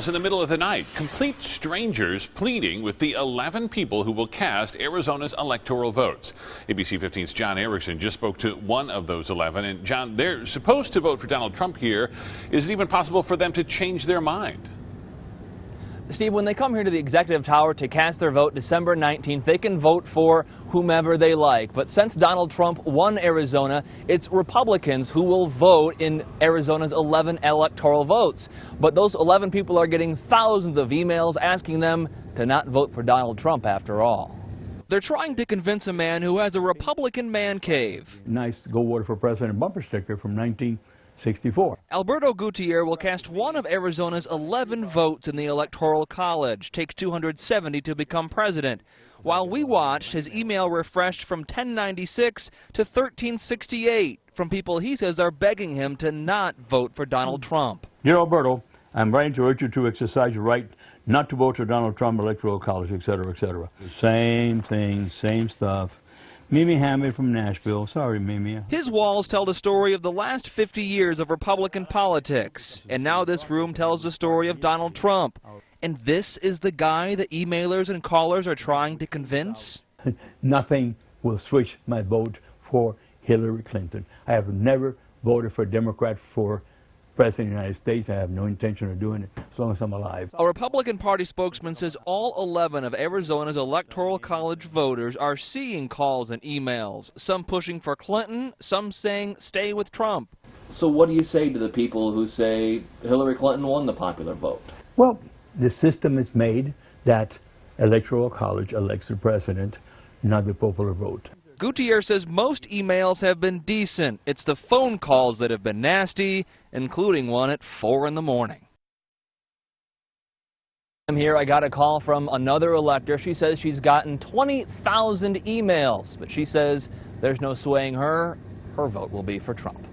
In the middle of the night, complete strangers pleading with the 11 people who will cast Arizona's electoral votes. ABC 15's John Erickson just spoke to one of those 11. And John, they're supposed to vote for Donald Trump here. Is it even possible for them to change their mind? Steve, when they come here to the executive tower to cast their vote December 19th, they can vote for whomever they like. But since Donald Trump won Arizona, it's Republicans who will vote in Arizona's 11 electoral votes. But those 11 people are getting thousands of emails asking them to not vote for Donald Trump after all. They're trying to convince a man who has a Republican man cave. Nice go vote for president bumper sticker from 1964. Alberto Gutierrez will cast one of Arizona's 11 votes in the Electoral College. Takes 270 to become president. While we watched, his email refreshed from 1096 to 1368 from people he says are begging him to not vote for Donald Trump. Dear Alberto, I'm writing to urge you to exercise your right not to vote for Donald Trump, Electoral College, etc., etc. Same thing, same stuff. Mimi Hammond from Nashville. Sorry, Mimi. His walls tell the story of the last 50 years of Republican politics. And now this room tells the story of Donald Trump. And this is the guy the emailers and callers are trying to convince? Nothing will switch my vote for Hillary Clinton. I have never voted for a Democrat for President of the United States. I have no intention of doing it as long as I'm alive. A Republican Party spokesman says all 11 of Arizona's Electoral College voters are seeing calls and emails, some pushing for Clinton, some saying stay with Trump. So what do you say to the people who say Hillary Clinton won the popular vote? Well, the system is made that Electoral College elects the president, not the popular vote. Gutierrez says most emails have been decent. It's the phone calls that have been nasty, including one at 4 in the morning. I'm here. I got a call from another elector. She says she's gotten 20,000 emails, but she says there's no swaying her. Her vote will be for Trump.